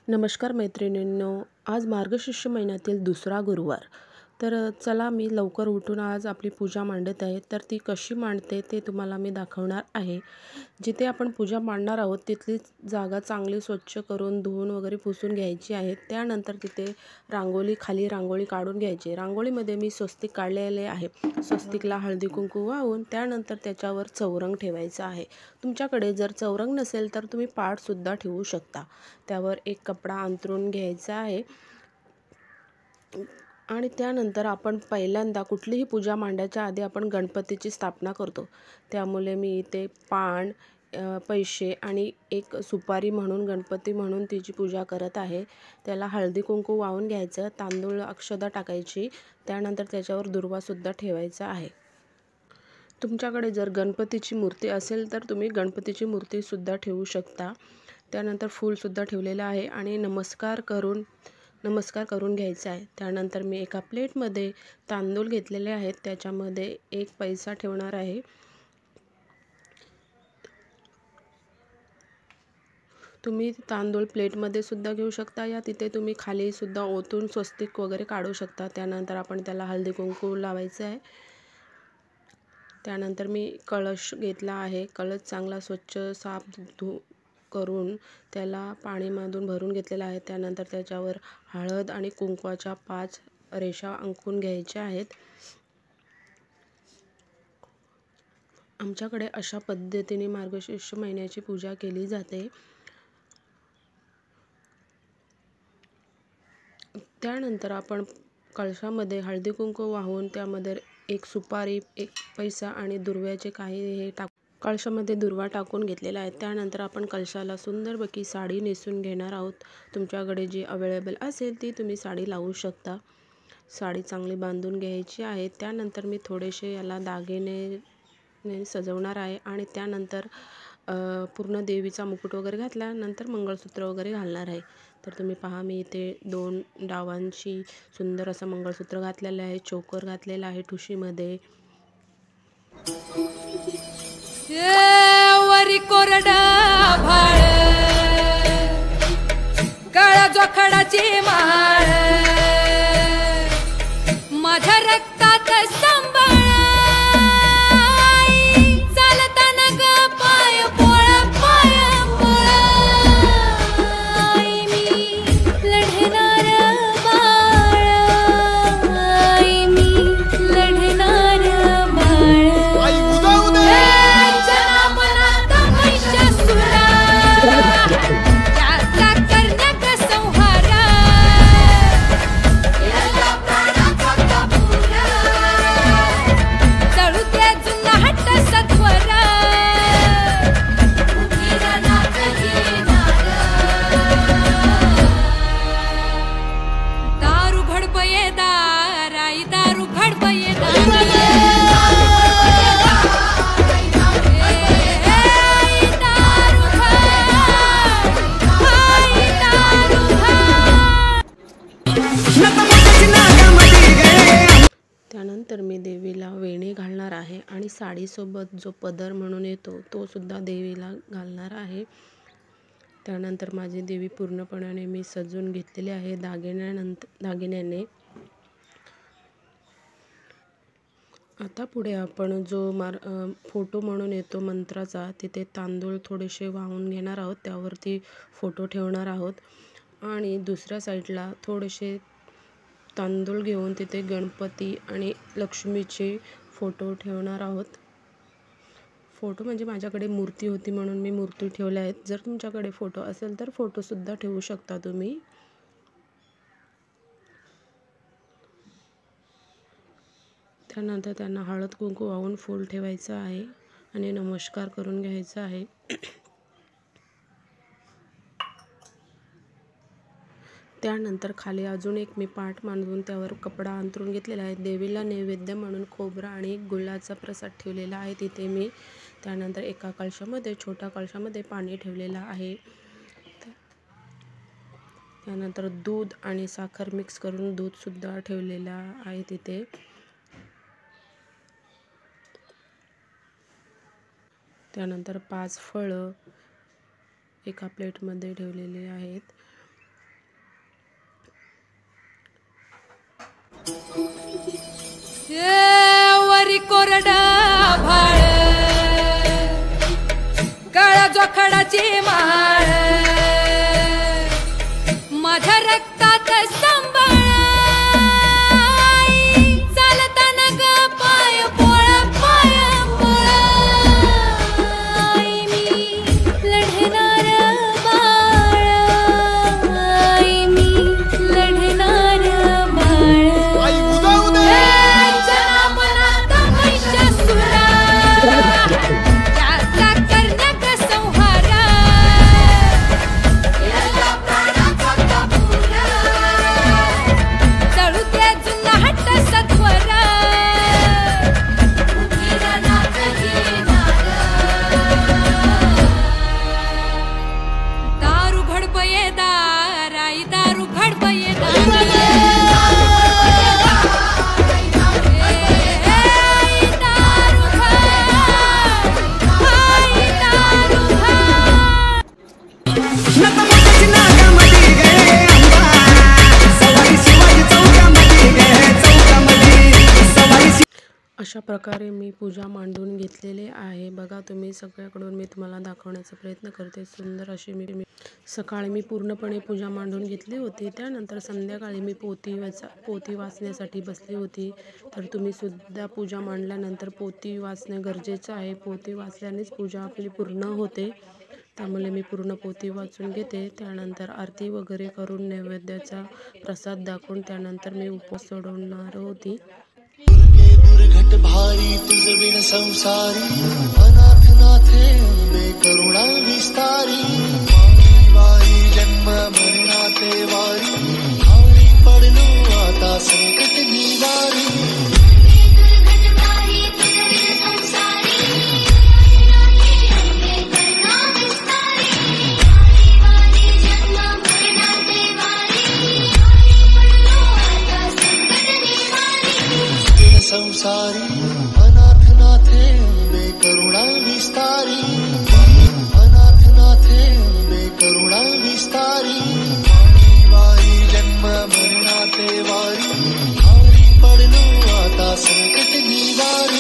नमस्कार मैत्रिणींनो, आज मार्गशीर्ष महिन्यातील दुसरा गुरुवार. तर चला मी लवकर उठून आज आपली पूजा मांडत आहे. तर ती कशी मांडते ते तुम्हाला मी दाखवणार आहे. जिथे आपण पूजा मांडणार आहोत तिथली जागा चांगली स्वच्छ करून धुवून वगैरे पुसून घ्यायची आहे. त्यानंतर तिथे खाली रांगोळी काढून घ्यायची. रांगोळीमध्ये मी स्वस्तिक काढलेले आहे. स्वस्तिकला हळदी कुंकू वाहून त्यानंतर त्याच्यावर चौरंग ठेवायचा आहे. तुमच्याकडे जर चौरंग नसेल तर तुम्ही पाटसुद्धा ठेवू शकता. त्यावर एक कपडा अंथरून घ्यायचा आहे आणि त्यानंतर आपण पहिल्यांदा कुठलीही पूजा मांडायच्या आधी आपण गणपतीची स्थापना करतो. त्यामुळे मी इथे पान, पैसे आणि एक सुपारी म्हणून गणपती म्हणून तिची पूजा करत आहे. त्याला हळदी कुंकू वाहून घ्यायचं, तांदूळ अक्षदा टाकायची, त्यानंतर त्याच्यावर दुर्वासुद्धा ठेवायचा आहे. तुमच्याकडे जर गणपतीची मूर्ती असेल तर तुम्ही गणपतीची मूर्तीसुद्धा ठेवू शकता. त्यानंतर फूलसुद्धा ठेवलेलं आहे आणि नमस्कार करून घ्यायचा आहे. त्यानंतर मी एका प्लेटमध्ये तांदूळ घेतलेले आहेत, त्याच्यामध्ये एक पैसा ठेवणार आहे. तुम्ही तांदूळ प्लेटमध्ये सुद्धा घेऊ शकता या तिथे तुम्ही खाली सुद्धा ओतून स्वस्तिक वगैरे काढू शकता. त्यानंतर आपण त्याला हळदी कुंकू लावायचं आहे. त्यानंतर मी कळश घेतला आहे. कळश चांगला स्वच्छ साफ करून त्याला पाणीमधून भरून घेतलेला आहे. त्यानंतर त्याच्यावर हळद आणि कुंकवाच्या 5 रेषा अंकून घ्यायच्या आहेत. आमच्याकडे अशा पद्धतीने मार्गशीर्ष महिन्याची पूजा केली जाते. त्यानंतर आपण कळशामध्ये हळदी कुंकू वाहून त्यामध्ये एक सुपारी, एक पैसा आणि दुर्व्याचे काही कळशामध्ये दुर्वा टाकून घेतलेला आहे. त्यानंतर आपण कलशाला सुंदरपैकी साडी नेसून घेणार आहोत. तुमच्याकडे जी अवेलेबल असेल ती तुम्ही साडी लावू शकता. साडी चांगली बांधून घ्यायची आहे. त्यानंतर मी थोडेसे याला दागिने सजवणार आहे आणि त्यानंतर पूर्ण देवीचा मुकुट वगैरे घातल्यानंतर मंगळसूत्र वगैरे घालणार आहे. तर तुम्ही पहा, मी इथे 2 डावांची सुंदर असं मंगळसूत्र घातलेलं आहे, चोकर घातलेला आहे ठुशीमध्ये. वरी कोरडा भाळ, काळा जोखडाची माळ, माझ्या रक्तात संभाळ, चालताना ग पाय पोळा पाय पोळा, मी लढणार बाळ, मी लढणार बाळ. त्यानंतर मी देवीला वेणी घालणार आहे आणि साडीसोबत जो पदर म्हणून येतो तो सुद्धा देवीला घालणार आहे. त्यानंतर माझी देवी पूर्णपणे मी सजवून घेतलेली आहे दागिन्याने. आता पुढे आपण जो फोटो म्हणून येतो मंत्राचा, तिथे तांदूळ थोडेसे वाहून घेणार आहोत, त्यावरती फोटो ठेवणार आहोत आणि दुसऱ्या साईडला थोडेसे तांदूळ घेऊन तिथे गणपती आणि लक्ष्मीचे फोटो ठेवणार आहोत. फोटो म्हणजे माझ्याकडे मूर्ती होती म्हणून मी मूर्ती ठेवल्या आहेत. जर तुमच्याकडे फोटो असेल तर फोटोसुद्धा ठेवू शकता तुम्ही. त्यानंतर त्यांना हळद कुंकू वाहून फूल ठेवायचं आहे आणि नमस्कार करून घ्यायचा आहे. त्यानंतर खाली अजून एक मी पाट मांडून त्यावर कपडा अंथरून घेतलेला आहे. देवीला नैवेद्य म्हणून खोबरा आणि गुळाचा प्रसाद ठेवलेला आहे तिथे मी. त्यानंतर एका कळशामध्ये, छोट्या कळशामध्ये पाणी ठेवलेलं आहे. त्यानंतर दूध आणि साखर मिक्स करून दूधसुद्धा ठेवलेलं आहे तिथे. त्यानंतर 5 फळं एका प्लेटमध्ये ठेवलेले आहेत. वरी कोरडा भाळ काळा जोखडाची माळ माझ्या रक्तात संभाळ चालताना ग पाय पोळा पाय पोळा मी लढणार बाळ मी लढणार बाळ अशा प्रकारे मी पूजा मांडून घेतलेली आहे. बघा तुम्ही, सगळ्याकडून मी तुम्हाला दाखवण्याचा प्रयत्न करते. सुंदर अशी मी सकाळी मी पूर्णपणे पूजा मांडून घेतली होती. त्यानंतर संध्याकाळी मी पोथी वाचण्यासाठी बसली होती. तर तुम्ही सुद्धा पूजा मांडल्यानंतर पोथी वाचणे गरजेचं आहे. पोथी वाचल्यानेच पूजा आपली पूर्ण होते. त्यामुळे मी पूर्ण पोथी वाचून घेते. त्यानंतर आरती वगैरे करून नैवेद्याचा प्रसाद दाखवून त्यानंतर मी उपवास सोडवणार होती. घट भारी तुझ बिन संसारी अनाथ नाथे अंबे करुणा विस्तारी वारी जन्म मरणाते वारी भारी पडलो आता संकट निवारी संसारी अनाथ नाथे अंबे करुणा विस्तारी अनाथ नाथे अंबे करुणा विस्तारी वारी जन्म मरणाते वारी भारी पडलो आता संकट निवारी.